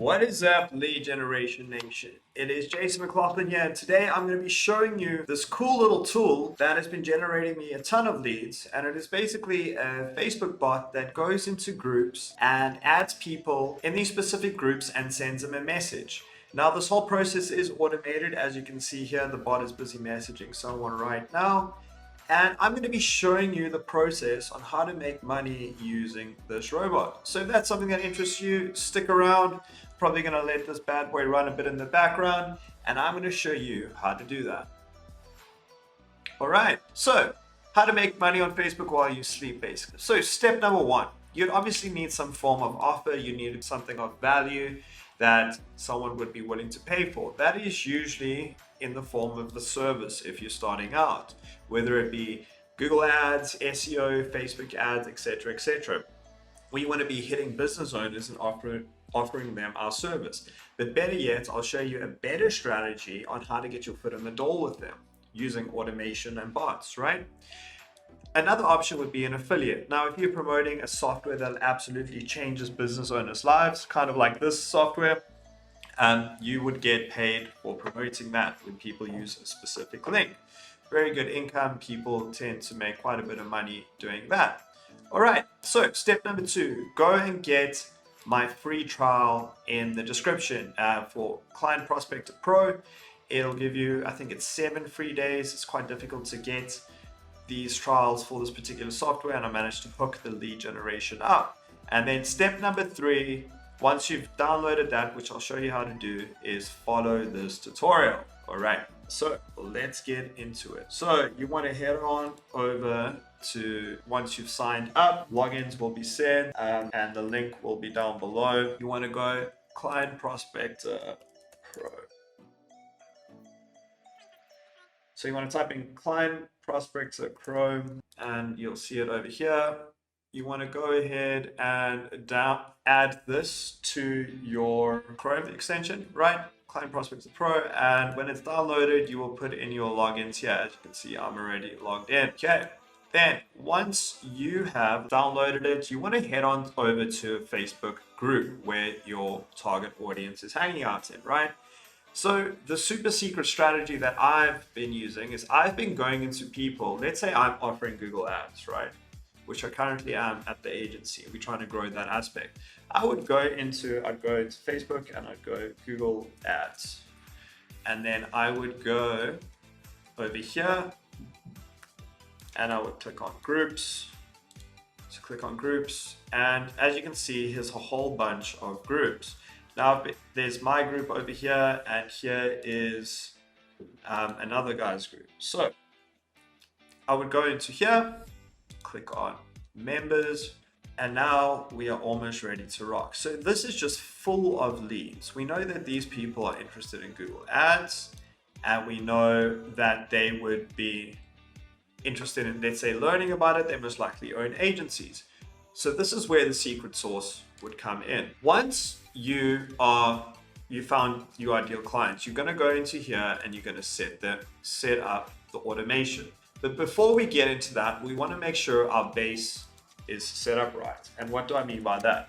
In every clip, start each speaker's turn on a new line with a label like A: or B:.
A: What is up, lead generation nation? It is Jason McLaughlin here, and today I'm going to be showing you this cool little tool that has been generating me a ton of leads. And it is basically a Facebook bot that goes into groups and adds people in these specific groups and sends them a message. Now, this whole process is automated. As you can see here, the bot is busy messaging someone right now. And I'm going to be showing you the process on how to make money using this robot. So if that's something that interests you, stick around. Probably going to let this bad boy run a bit in the background, and I'm going to show you how to do that. All right, so how to make money on Facebook while you sleep, basically. So step number one, you'd obviously need some form of offer. You need something of value that someone would be willing to pay for. That is usually in the form of the service if you're starting out, whether it be Google ads, SEO, Facebook ads, etc., etc. We want to be hitting business owners and offering them our service. But better yet, I'll show you a better strategy on how to get your foot in the door with them using automation and bots, right? Another option would be an affiliate. Now, if you're promoting a software that absolutely changes business owners' lives, kind of like this software, you would get paid for promoting that when people use a specific link. Very good income. People tend to make quite a bit of money doing that. All right, so step number two, go and get my free trial in the description for Client Prospector Pro. It'll give you, I think it's 7 free days. It's quite difficult to get these trials for this particular software, and I managed to hook the lead generation up. And then step number three, once you've downloaded that, which I'll show you how to do, is follow this tutorial. All right, so let's get into it. So you want to head on over to, once you've signed up, logins will be sent, and the link will be down below. You want to go Client Prospector Pro. So you want to type in Client Prospector Chrome, and you'll see it over here. You want to go ahead and add this to your Chrome extension, right? Client Prospector Pro, and when it's downloaded, you will put in your logins here. As you can see, I'm already logged in. Okay. Then once you have downloaded it, you want to head on over to a Facebook group where your target audience is hanging out in, right? So the super secret strategy that I've been using is I've been going into people, let's say I'm offering Google ads, right? Which I currently am at the agency. We're trying to grow that aspect. I'd go into Facebook and I'd go Google ads. And then I would go over here and I would click on groups. So click on groups. And as you can see, here's a whole bunch of groups. Now there's my group over here, and here is another guy's group. So I would go into here, click on members, and now we are almost ready to rock. So this is just full of leads. We know that these people are interested in Google ads, and we know that they would be interested in, let's say, learning about it. They most likely own agencies. So this is where the secret sauce would come in. Once you found your ideal clients, you're going to go into here and you're going to set up the automation. But before we get into that, we want to make sure our base is set up right. And what do I mean by that?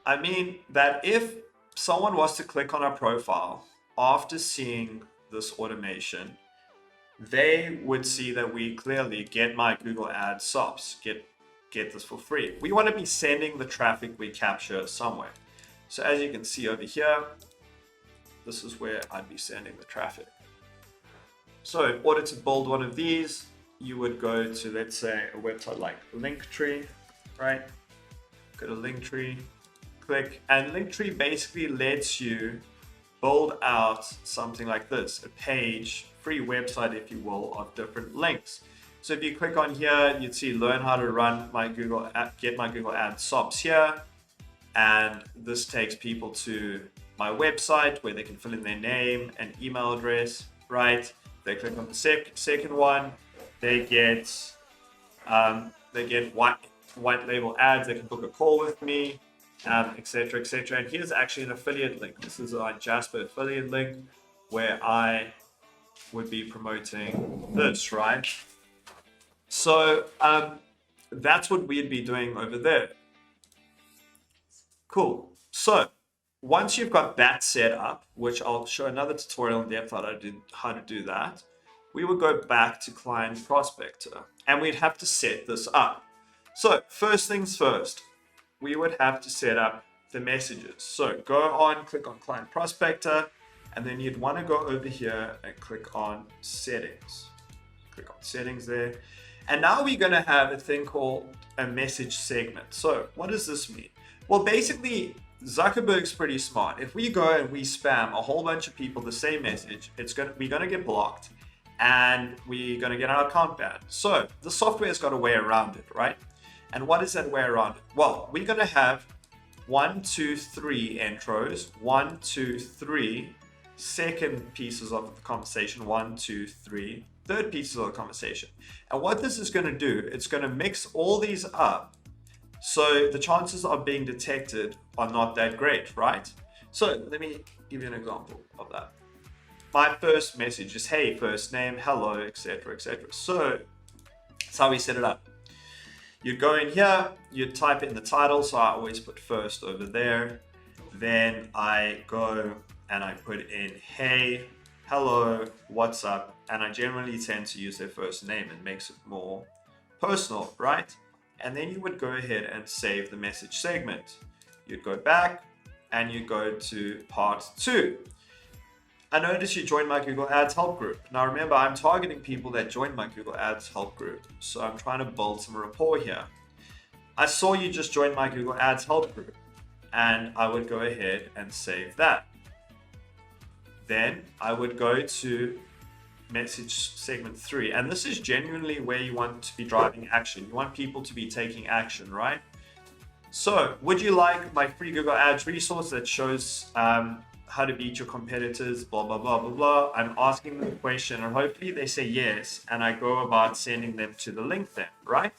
A: I mean that if someone was to click on our profile after seeing this automation, they would see that we clearly get my Google Ads subs, get this for free. We want to be sending the traffic we capture somewhere. So as you can see over here, this is where I'd be sending the traffic. So in order to build one of these, you would go to, let's say, a website like Linktree, right? Go to Linktree, click, and Linktree basically lets you build out something like this, a page, free website, if you will, of different links. So if you click on here, you'd see learn how to run my Google get my Google Ads subs here. And this takes people to my website where they can fill in their name and email address, right? They click on the second one, they get white label ads, they can book a call with me, etc., etc. And here's actually an affiliate link. This is a Jasper affiliate link where I would be promoting this, right? So that's what we'd be doing over there. Cool. So once you've got that set up, which I'll show another tutorial in depth how to do that, we would go back to Client Prospector and we'd have to set this up. So first things first, we would have to set up the messages. So go on, click on Client Prospector, and then you'd want to go over here and click on Settings. Click on Settings there. And now we're going to have a thing called a message segment. So what does this mean? Well, basically, Zuckerberg's pretty smart. If we go and we spam a whole bunch of people the same message, we're going to get blocked and we're going to get our account banned. So the software's got a way around it, right? And what is that way around it? Well, we're going to have 1, 2, 3 intros, 1, 2, 3 second pieces of the conversation, 1, 2, 3 third pieces of the conversation. And what this is going to do, it's going to mix all these up, so the chances of being detected are not that great, right? So let me give you an example of that. My first message is, hey, first name, hello, etc., etc. So that's how we set it up. You go in here, you type in the title, so I always put first over there. Then I go and I put in, hey, hello, what's up? And I generally tend to use their first name. It makes it more personal, right? And then you would go ahead and save the message segment. You'd go back and you go to part 2. I noticed you joined my Google Ads help group. Now remember, I'm targeting people that joined my Google Ads help group. So I'm trying to build some rapport here. I saw you just joined my Google Ads help group, and I would go ahead and save that. Then I would go to message segment 3, and this is genuinely where you want to be driving action. You want people to be taking action, right? So would you like my free Google Ads resource that shows how to beat your competitors, blah, blah, blah, blah, blah? I'm asking them a question and hopefully they say yes, and I go about sending them to the link then, right?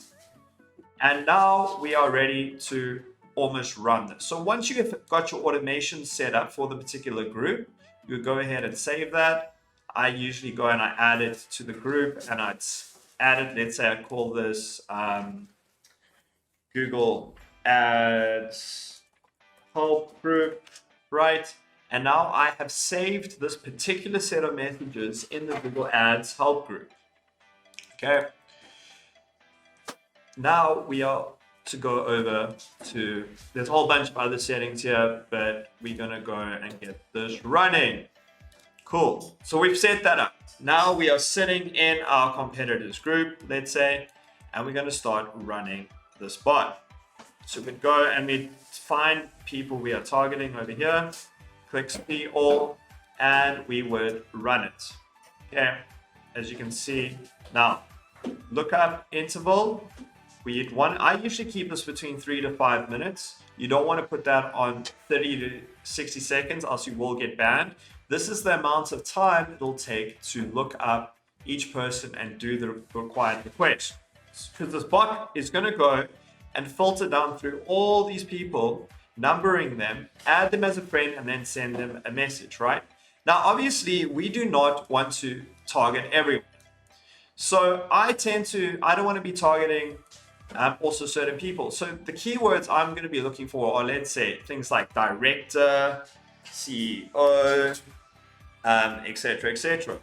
A: And now we are ready to almost run this. So once you have got your automation set up for the particular group, you go ahead and save that. I usually go and I add it to the group, and I'd add it. Let's say I call this Google Ads help group, right? And now I have saved this particular set of messages in the Google Ads help group. Okay. Now we are to go over to, there's a whole bunch of other settings here, but we're going to go and get this running. Cool. So we've set that up. Now we are sitting in our competitors group, let's say, and we're going to start running this bot. So we go and we find people we are targeting over here, click see all, and we would run it. Okay. As you can see, now look up interval. I usually keep this between 3 to 5 minutes. You don't want to put that on 30 to 60 seconds, else you will get banned. This is the amount of time it'll take to look up each person and do the required request. Because this bot is going to go and filter down through all these people, numbering them, add them as a friend, and then send them a message, right? Now, obviously, we do not want to target everyone. So I don't want to be targeting also certain people. So the keywords I'm going to be looking for are, let's say, things like director, CEO, etc., etc.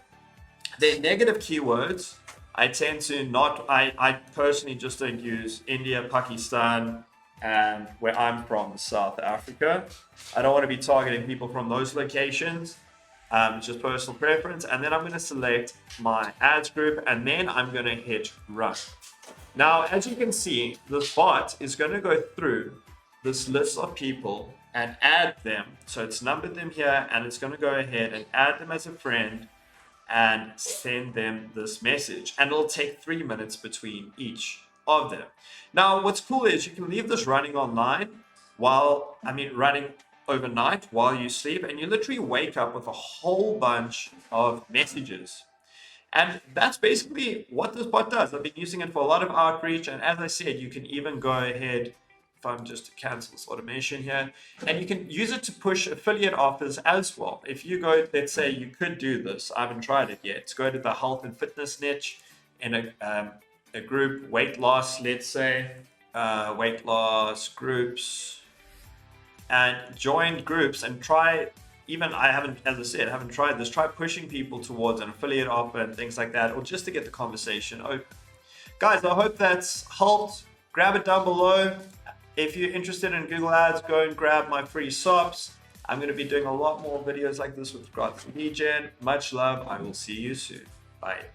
A: The negative keywords, I tend to not, I personally just don't use India, Pakistan, and where I'm from, South Africa. I don't want to be targeting people from those locations. Just personal preference. And then I'm going to select my ads group, and then I'm going to hit run. Now, as you can see, this bot is going to go through this list of people and add them. So it's numbered them here, and it's going to go ahead and add them as a friend and send them this message. And it'll take 3 minutes between each of them. Now, what's cool is you can leave this running online running overnight while you sleep, and you literally wake up with a whole bunch of messages. And that's basically what this bot does. I've been using it for a lot of outreach, and as I said, you can even go ahead, if I'm just to cancel this automation here, and you can use it to push affiliate offers as well. If you go, let's say you could do this, I haven't tried it yet, go to the health and fitness niche in a group, weight loss, let's say, weight loss groups, and join groups and try. Even I haven't, as I said, haven't tried this. Try pushing people towards an affiliate offer and things like that, or just to get the conversation open. Guys, I hope that's helped. Grab it down below. If you're interested in Google Ads, go and grab my free SOPs. I'm going to be doing a lot more videos like this with regards to lead gen. Much love. I will see you soon. Bye.